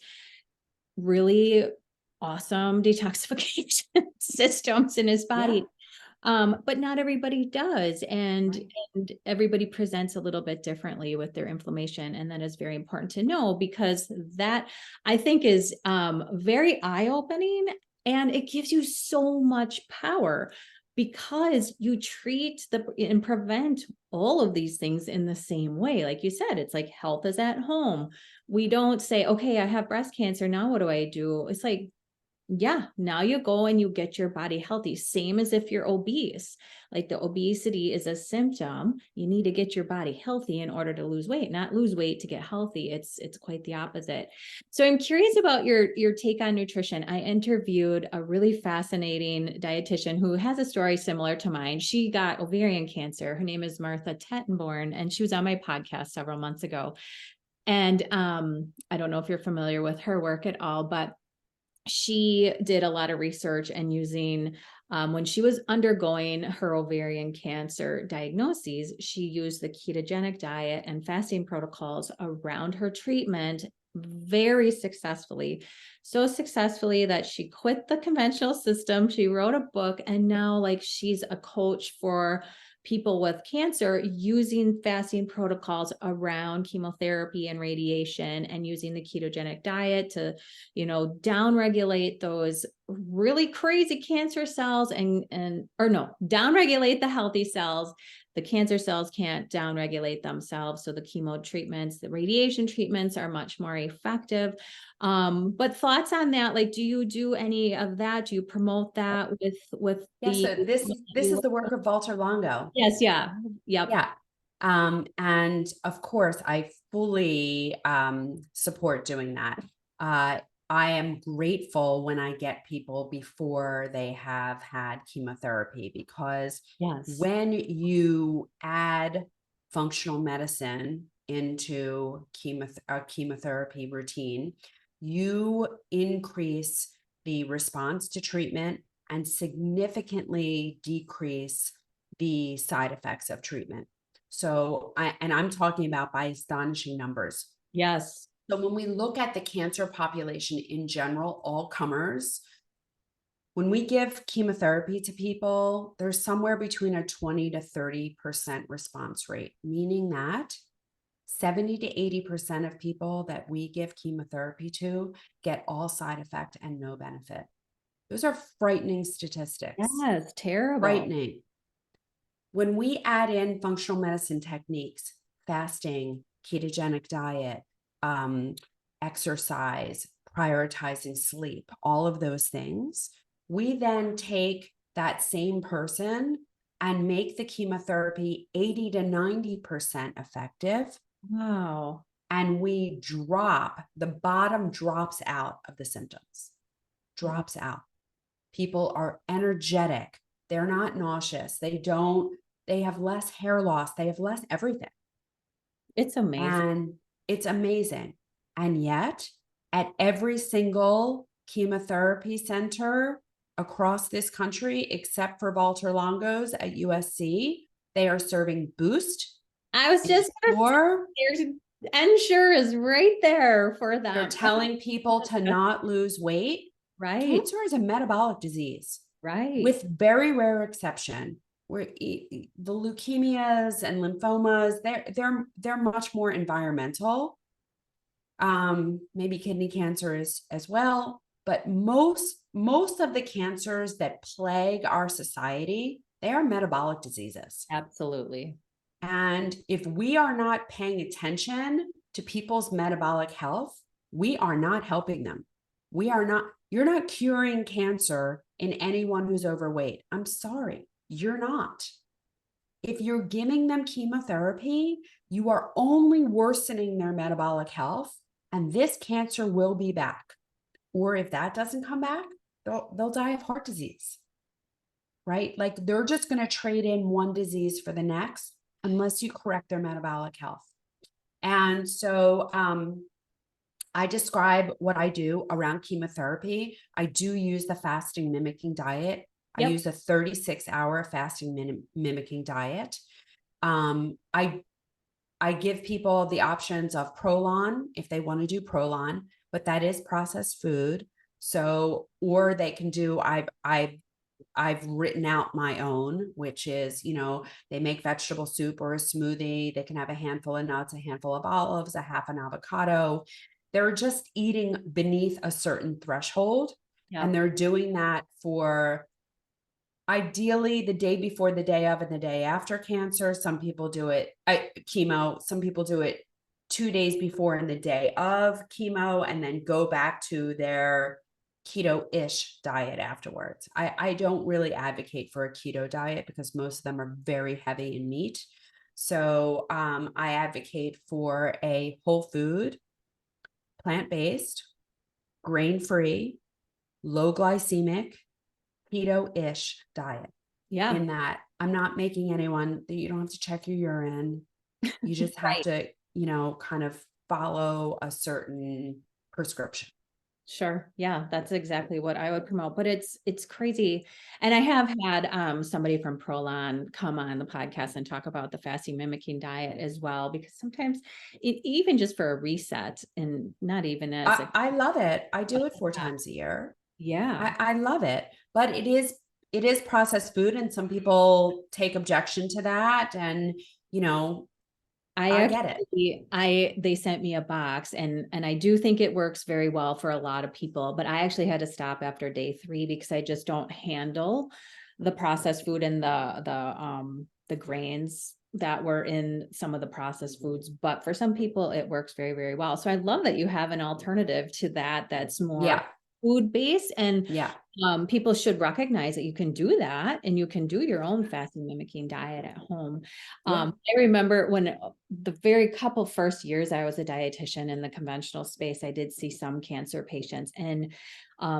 really awesome detoxification systems in his body. But not everybody does. And everybody presents a little bit differently with their inflammation. And that is very important to know, because that, I think, is very eye-opening, and it gives you so much power, because you treat and prevent all of these things in the same way. Like you said, it's like health is at home. We don't say, okay, I have breast cancer, now what do I do? It's like, yeah, now you go and you get your body healthy. Same as if you're obese. Like, the obesity is a symptom. You need to get your body healthy in order to lose weight, not lose weight to get healthy. It's quite the opposite. So I'm curious about your take on nutrition. I interviewed a really fascinating dietitian who has a story similar to mine. She got ovarian cancer. Her name is Martha Tettenborn, and she was on my podcast several months ago. And I don't know if you're familiar with her work at all, but she did a lot of research, and using, when she was undergoing her ovarian cancer diagnoses, she used the ketogenic diet and fasting protocols around her treatment very successfully. So successfully that she quit the conventional system. She wrote a book, and now, like, she's a coach for people with cancer, using fasting protocols around chemotherapy and radiation, and using the ketogenic diet to, downregulate those really crazy cancer cells, downregulate the healthy cells. The cancer cells can't downregulate themselves. So the chemo treatments, the radiation treatments are much more effective. But thoughts on that? Like, do you do any of that? Do you promote that with So this is the work of Walter Longo. Yes. Yeah. Yep. Yeah. And of course, I fully support doing that. I am grateful when I get people before they have had chemotherapy, because Yes. when you add functional medicine into a chemotherapy routine, you increase the response to treatment and significantly decrease the side effects of treatment. So I'm talking about by astonishing numbers. Yes. So when we look at the cancer population in general, all comers, when we give chemotherapy to people, there's somewhere between a 20 to 30% response rate, meaning that 70 to 80% of people that we give chemotherapy to get all side effect and no benefit. Those are frightening statistics. Yes. Terrible. Frightening. When we add in functional medicine techniques, fasting, ketogenic diet, exercise, prioritizing sleep, all of those things, we then take that same person and make the chemotherapy 80 to 90% effective. Wow. And we the bottom drops out of the symptoms, drops out. People are energetic. They're not nauseous. They have less hair loss. They have less everything. It's amazing. And it's amazing. And yet, at every single chemotherapy center across this country, except for Walter Longo's at USC, they are serving Boost. I was just there's Ensure is right there for them. They're telling people to not lose weight. Right. Cancer is a metabolic disease. Right. With very rare exception, where the leukemias and lymphomas, they're much more environmental. Maybe kidney cancer is as well, but most of the cancers that plague our society, they are metabolic diseases. Absolutely. And if we are not paying attention to people's metabolic health, we are not helping them. You're not curing cancer in anyone who's overweight. I'm sorry, you're not. If you're giving them chemotherapy, you are only worsening their metabolic health, and this cancer will be back. Or if that doesn't come back, they'll die of heart disease, right? Like they're just going to trade in one disease for the next unless you correct their metabolic health. And so, I describe what I do around chemotherapy. I do use the fasting mimicking diet. Yep. I use a 36-hour fasting mimicking diet. I give people the options of Prolon if they want to do Prolon, but that is processed food. So, or they can do, I've written out my own, which is, they make vegetable soup or a smoothie. They can have a handful of nuts, a handful of olives, a half an avocado. They're just eating beneath a certain threshold. Yep. And they're doing that for ideally the day before, the day of, and the day after cancer. Some people do it chemo. Some people do it 2 days before and the day of chemo, and then go back to their keto-ish diet afterwards. I don't really advocate for a keto diet because most of them are very heavy in meat. So I advocate for a whole food, plant-based, grain-free, low glycemic, keto-ish diet. Yeah. In that I'm not making anyone, you don't have to check your urine. You just have to, kind of follow a certain prescription. Sure. Yeah, that's exactly what I would promote, but it's crazy. And I have had somebody from Prolon come on the podcast and talk about the fasting mimicking diet as well, because sometimes even just for a reset, and not even as I love it. I do it 4 times a year. Yeah. I love it, but it is processed food, and some people take objection to that, and I get it. They sent me a box, and I do think it works very well for a lot of people, but I actually had to stop after day 3 because I just don't handle the processed food and the grains that were in some of the processed foods. But for some people, it works very, very well. So I love that you have an alternative to that that's more food based. And People should recognize that you can do that and you can do your own fasting mimicking diet at home. Yeah. I remember when the very couple first years I was a dietitian in the conventional space, I did see some cancer patients, and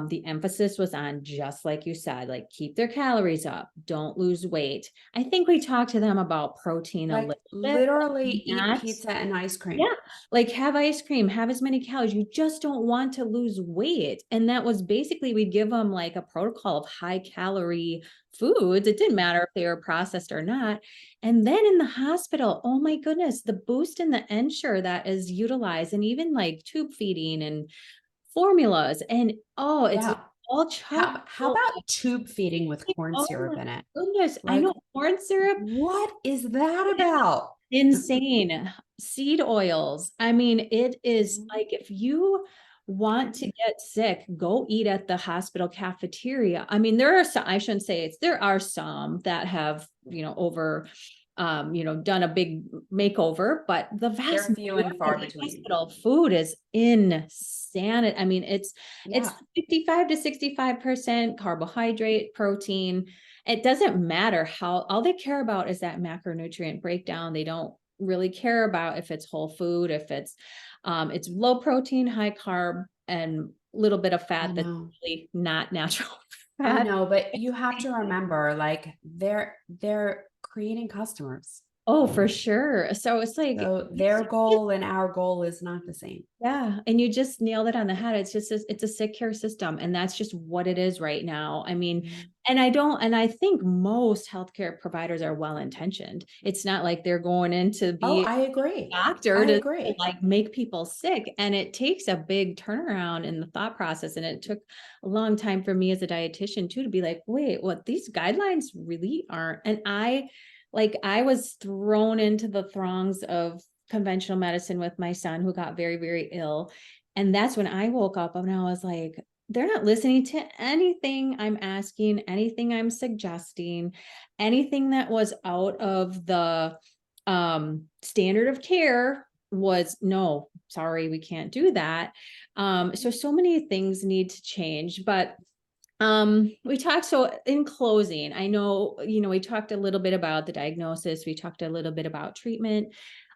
the emphasis was on, just like you said, like keep their calories up, don't lose weight. I think we talked to them about protein a Like little bit, literally eat not pizza and ice cream. yeah, like have ice cream, have as many calories. You just don't want to lose weight. And that was basically, we'd give them like a protocol of high calorie foods. It didn't matter if they were processed or not. And then in the hospital, oh my goodness, the boost in the ensure that is utilized, and even like tube feeding and formulas. And oh, it's Yeah. all choke. How about tube feeding with corn Oh syrup my in it? goodness. I Like, know corn syrup. what is that about? Insane. Seed oils. I mean, it is Mhm. like, if you want to get sick, go eat at the hospital cafeteria. I mean, there are some, I shouldn't say it's, there are some that have, done a big makeover, but the vast They're few and far majority of between. hospital food is insanity. I mean, it's Yeah. 55 to 65% carbohydrate, protein. It doesn't matter how, all they care about is that macronutrient breakdown. They don't really care about if it's whole food, if it's low protein, high carb, and a little bit of I fat that's know. really not natural I fat. know, but you have to remember, like they're creating customers. Oh, for sure. So it's like, So their goal and our goal is not the same. yeah, and you just nailed it on the head. It's just it's a sick care system, and that's just what it is right now. I mean, Mhm. and I think most healthcare providers are well intentioned. It's not like they're going in to Oh, be I agree. doctor I to agree. like make people sick, and it takes a big turnaround in the thought process, and it took a long time for me as a dietitian too to be like, wait, what, these guidelines really aren't. And I was thrown into the throngs of conventional medicine with my son, who got very, very ill, and that's when I woke up and I was like, they're not listening to anything I'm asking, anything I'm suggesting, anything that was out of the standard of care was, no, sorry, we can't do that. So many things need to change, but we talked, so in closing, I know, we talked a little bit about the diagnosis, we talked a little bit about treatment,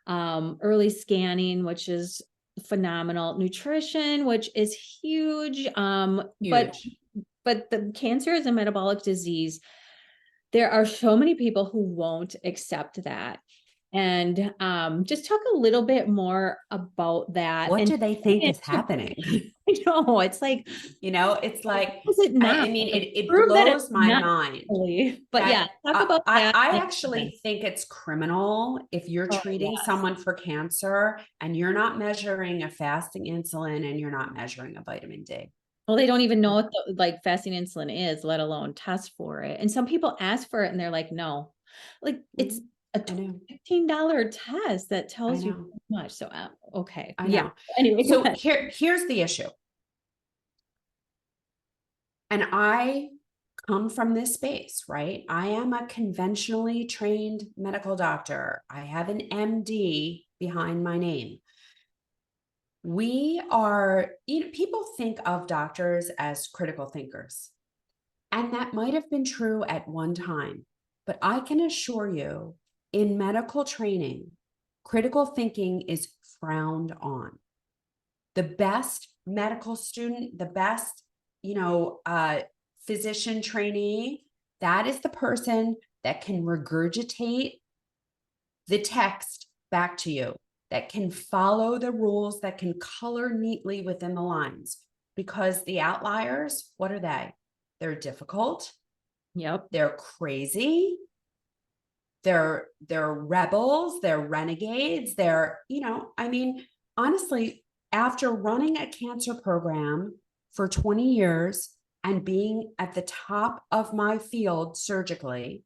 early scanning, which is phenomenal, nutrition, which is huge, but Huge. the cancer is a metabolic disease. There are so many people who won't accept that. And just talk a little bit more about that. What And do they think is to, happening? I know, it's like, It's like, is it I not? mean, Like, it prove that it's blows my not mind really. But that yeah, talk about that. I Like, actually think it's criminal if you're oh, treating yes. someone for cancer and you're not measuring a fasting insulin and you're not measuring a vitamin D. Well, they don't even know what like fasting insulin is, let alone test for it. And some people ask for it and they're like, no, like it's Mhm. a I know. $15 test that I tells you know. so much. So, okay. I Yeah. know. Anyway, go So ahead. here's the issue. And I come from this space, right? I am a conventionally trained medical doctor. I have an MD behind my name. We are, people think of doctors as critical thinkers. And that might have been true at one time. But I can assure you, in medical training, critical thinking is frowned on. The best medical student, the best, physician trainee, that is the person that can regurgitate the text back to you, that can follow the rules, that can color neatly within the lines. Because the outliers, what are they? They're difficult. Yep. They're crazy. They're rebels. They're renegades. Honestly, after running a cancer program for 20 years and being at the top of my field surgically,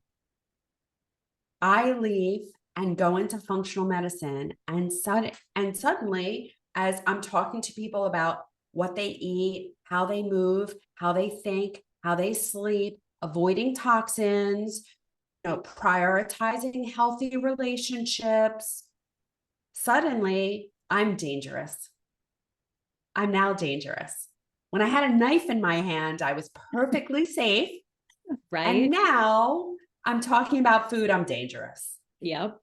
I leave and go into functional medicine, and suddenly, as I'm talking to people about what they eat, how they move, how they think, how they sleep, avoiding toxins, prioritizing healthy relationships, suddenly I'm dangerous. I'm now dangerous When I had a knife in my hand, I was perfectly safe. Right. And now I'm talking about food, I'm dangerous. Yep.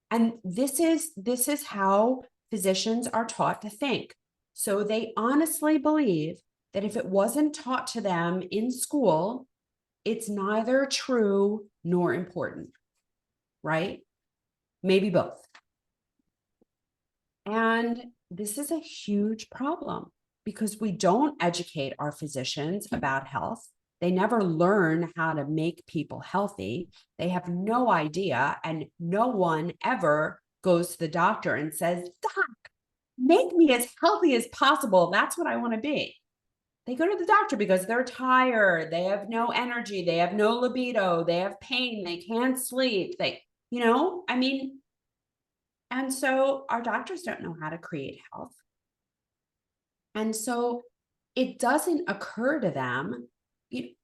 And this is how physicians are taught to think. So they honestly believe that if it wasn't taught to them in school, it's neither true nor important, right? Maybe both. And this is a huge problem because we don't educate our physicians about health. They never learn how to make people healthy. They have no idea. And no one ever goes to the doctor and says, Doc, make me as healthy as possible. That's what I want to be. They go to the doctor because they're tired. They have no energy. They have no libido. They have pain. They can't sleep. I mean, and so our doctors don't know how to create health. And so it doesn't occur to them.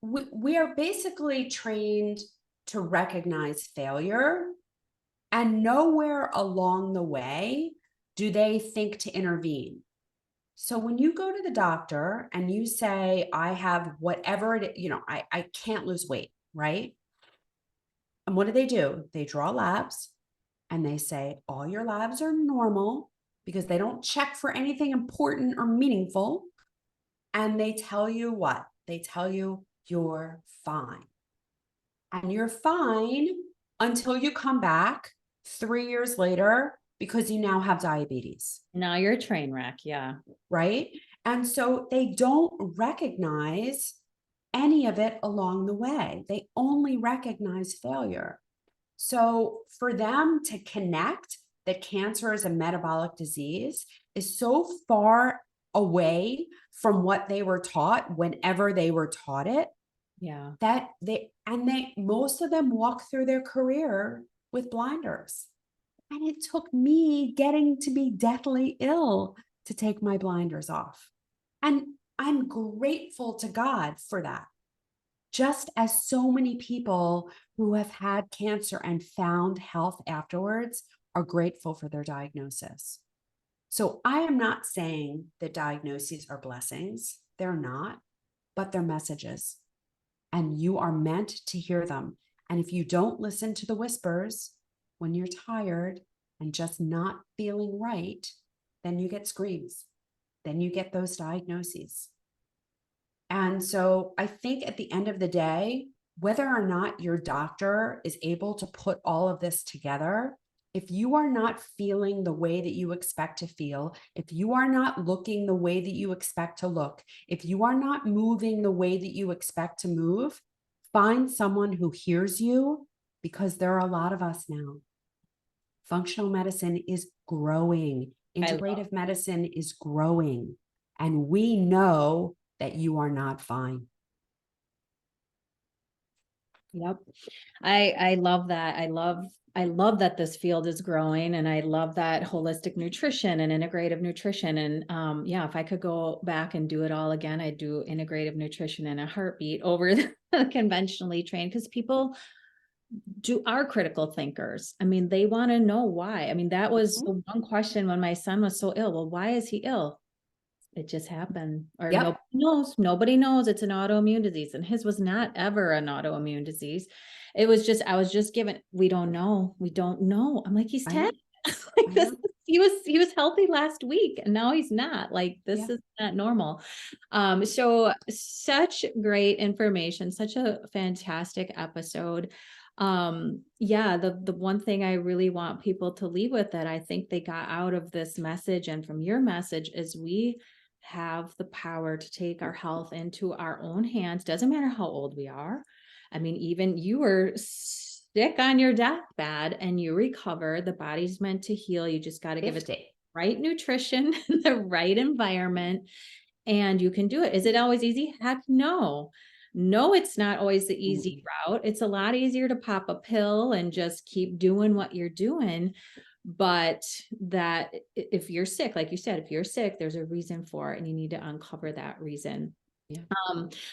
We are basically trained to recognize failure, and nowhere along the way do they think to intervene. So when you go to the doctor and you say, I have whatever it, I can't lose weight, right? And what do? They draw labs and they say, all your labs are normal because they don't check for anything important or meaningful. And they tell you what? They tell you you're fine. And you're fine until you come back 3 years later because you now have diabetes. Now you're a train wreck. Yeah. Right. And so they don't recognize any of it along the way. They only recognize failure. So for them to connect that cancer is a metabolic disease is so far away from what they were taught whenever they were taught it. Yeah. That most of them walk through their career with blinders. And it took me getting to be deathly ill to take my blinders off. And I'm grateful to God for that. Just as so many people who have had cancer and found health afterwards are grateful for their diagnosis. So I am not saying that diagnoses are blessings. They're not, but they're messages. And you are meant to hear them. And if you don't listen to the whispers when you're tired and just not feeling right, then you get screams. Then you get those diagnoses. And so I think at the end of the day, whether or not your doctor is able to put all of this together, if you are not feeling the way that you expect to feel, if you are not looking the way that you expect to look, if you are not moving the way that you expect to move, find someone who hears you, because there are a lot of us now. Functional medicine is growing. Integrative medicine is growing. And we know that you are not fine. Yep. I love that. I love that this field is growing, and I love that holistic nutrition and integrative nutrition. And yeah, if I could go back and do it all again, I'd do integrative nutrition in a heartbeat over the conventionally trained, because people are critical thinkers. I mean, they want to know why. I mean, that was the one question when my son was so ill. Well, why is he ill? It just happened. Or Yep. nobody knows it's an autoimmune disease. And his was not ever an autoimmune disease. It was just, I was just given, we don't know. I'm like, he's 10. Like he was healthy last week and now he's not. Like, this is not normal. So such great information, such a fantastic episode. The one thing I really want people to leave with, that I think they got out of this message and from your message, is we have the power to take our health into our own hands. Doesn't matter how old we are. I mean, even you were sick on your deathbed and you recover. The body's meant to heal. You just got to give it the right nutrition, the right environment, and you can do it. Is it always easy? Heck no. No, it's not always the easy route. It's a lot easier to pop a pill and just keep doing what you're doing. But that if you're sick, like you said, if you're sick, there's a reason for it, and you need to uncover that reason. Yeah.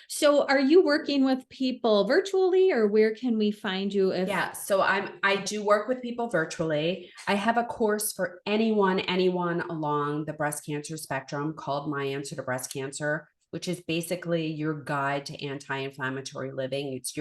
So are you working with people virtually, or where can we find you? So I do work with people virtually. I have a course for anyone along the breast cancer spectrum called My Answer to Breast Cancer. which is basically your guide to anti-inflammatory living. It's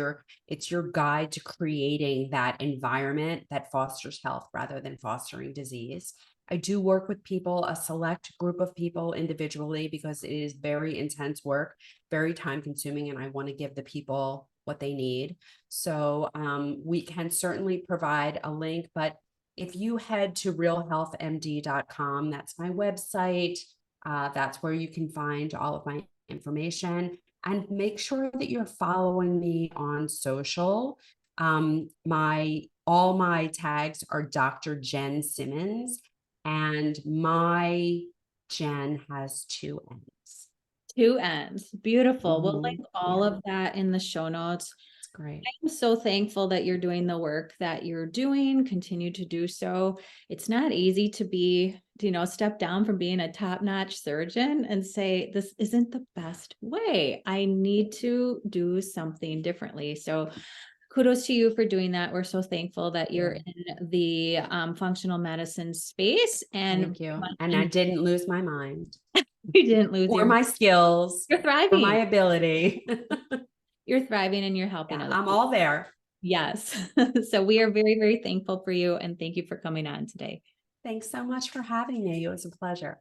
your guide to creating that environment that fosters health rather than fostering disease. I do work with people, a select group of people individually, because it is very intense work, very time consuming, and I want to give the people what they need. So we can certainly provide a link, but if you head to realhealthmd.com, that's my website. That's where you can find all of my information, and make sure that you're following me on social. All my tags are Dr. Jenn Simmons, and my Jen has 2 N's. 2 N's. Beautiful. We'll link all Yeah, of that in the show notes. it's great. I'm so thankful that you're doing the work that you're doing. Continue to do so. It's not easy to be, step down from being a top-notch surgeon and say, this isn't the best way. I need to do something differently. So kudos to you for doing that. We're so thankful that you're in the functional medicine space, and Thank you. And I didn't lose my mind you didn't lose or my skills you're or thriving. my ability. You're thriving and you're helping Yeah, us. I'm all there. Yes. So we are very, very thankful for you, and thank you for coming on today. Thanks so much for having me. It was a pleasure.